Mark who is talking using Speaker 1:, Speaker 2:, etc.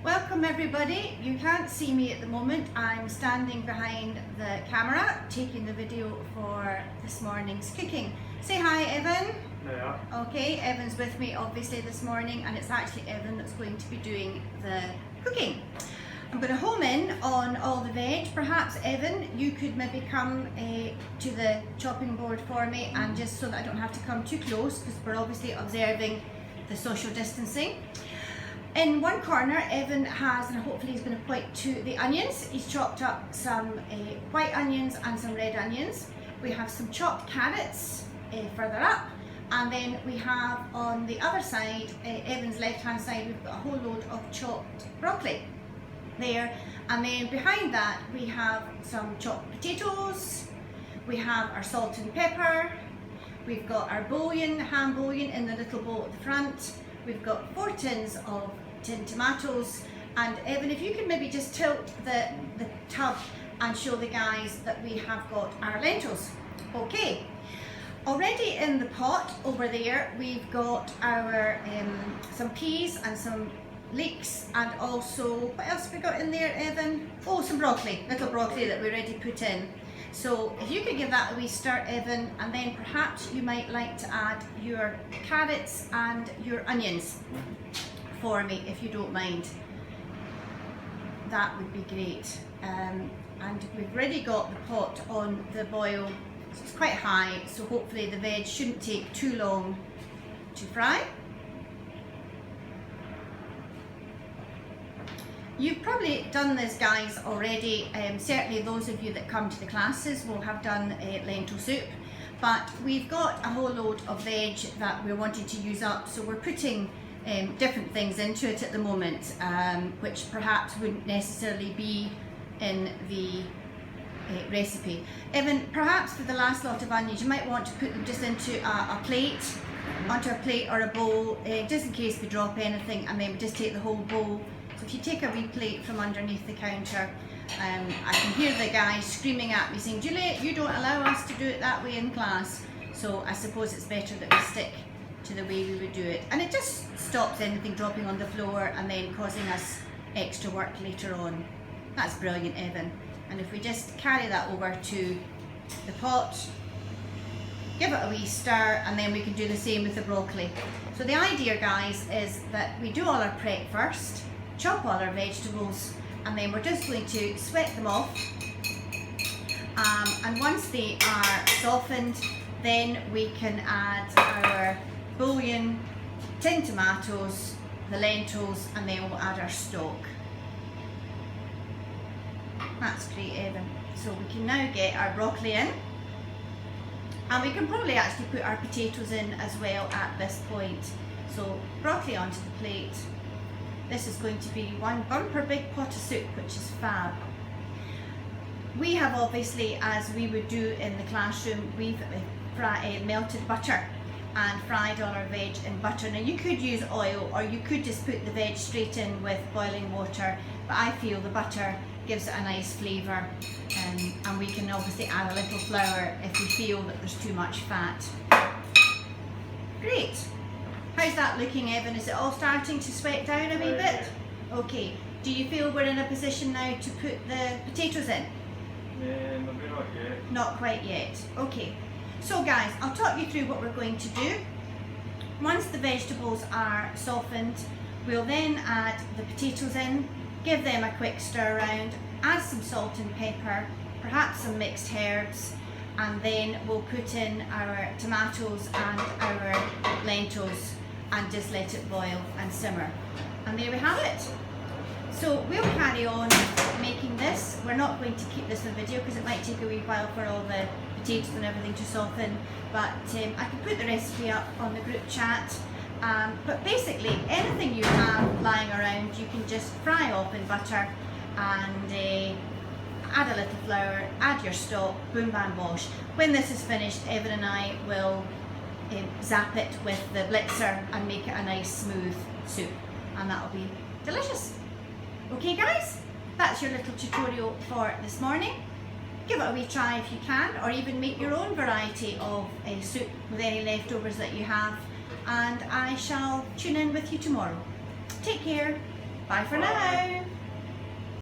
Speaker 1: Welcome everybody. You can't see me at the moment. I'm standing behind the camera taking the video for this morning's cooking. Say hi, Evan.
Speaker 2: Yeah.
Speaker 1: Okay, Evan's with me obviously this morning, and it's actually Evan that's going to be doing the cooking. I'm going to home in on all the veg. Perhaps Evan, you could maybe come to the chopping board for me, and just so that I don't have to come too close, because we're obviously observing the social distancing. In one corner, Evan has, and hopefully he's going to point to the onions. He's chopped up some white onions and some red onions. We have some chopped carrots further up, and then we have on the other side, Evan's left hand side, we've got a whole load of chopped broccoli there, and then behind that we have some chopped potatoes, we have our salt and pepper, we've got our bouillon, ham bouillon in the little bowl at the front, we've got 4 tins of tin tomatoes, and Evan, if you can maybe just tilt the tub and show the guys that we have got our lentils. Okay, already in the pot over there we've got our some peas and some leeks, and also, what else have we got in there, Evan? Oh, some broccoli, little broccoli that we already put in. So if you could give that a wee stir, Evan, and then perhaps you might like to add your carrots and your onions for me, if you don't mind. That would be great. And we've already got the pot on the boil, so it's quite high, so hopefully the veg shouldn't take too long to fry. You've probably done this, guys, already. Certainly those of you that come to the classes will have done lentil soup, but we've got a whole load of veg that we're wanting to use up, so we're putting different things into it at the moment, which perhaps wouldn't necessarily be in the recipe. Evan, perhaps for the last lot of onions, you might want to put them just into a plate, onto a plate or a bowl, just in case we drop anything, and then we just take the whole bowl. So if you take a wee plate from underneath the counter, I can hear the guys screaming at me saying, Juliet, you don't allow us to do it that way in class. So I suppose it's better that we stick to the way we would do it. And it just stops anything dropping on the floor and then causing us extra work later on. That's brilliant, Evan. And if we just carry that over to the pot, give it a wee stir, and then we can do the same with the broccoli. So the idea, guys, is that we do all our prep first, chop all our vegetables, and then we're just going to sweat them off, and once they are softened, then we can add our bouillon, tin tomatoes, the lentils, and then we'll add our stock. That's great, Evan. So we can now get our broccoli in, and we can probably actually put our potatoes in as well at this point. So broccoli onto the plate. This is going to be one bumper big pot of soup, which is fab. We have obviously, as we would do in the classroom, we've melted butter and fried all our veg in butter. Now you could use oil, or you could just put the veg straight in with boiling water, but I feel the butter gives it a nice flavour, and we can obviously add a little flour if we feel that there's too much fat. Great. How's that looking, Evan? Is it all starting to sweat down a wee bit? Okay. Do you feel we're in a position now to put the potatoes in?
Speaker 2: Maybe not yet.
Speaker 1: Not quite yet. Okay. So guys, I'll talk you through what we're going to do. Once the vegetables are softened, we'll then add the potatoes in, give them a quick stir around, add some salt and pepper, perhaps some mixed herbs, and then we'll put in our tomatoes and our lentils and just let it boil and simmer. And there we have it. So we'll carry on making this. We're not going to keep this in video because it might take a wee while for all the potatoes and everything to soften, but I can put the recipe up on the group chat. But basically anything you have lying around you can just fry off in butter, and add a little flour, add your stock, boom bam bosh. When this is finished, Evan and I will zap it with the blitzer and make it a nice smooth soup, and that'll be delicious. Okay guys, that's your little tutorial for this morning. Give it a wee try if you can, or even make your own variety of soup with any leftovers that you have, and I shall tune in with you tomorrow. Take care. Bye for
Speaker 2: Bye.
Speaker 1: now.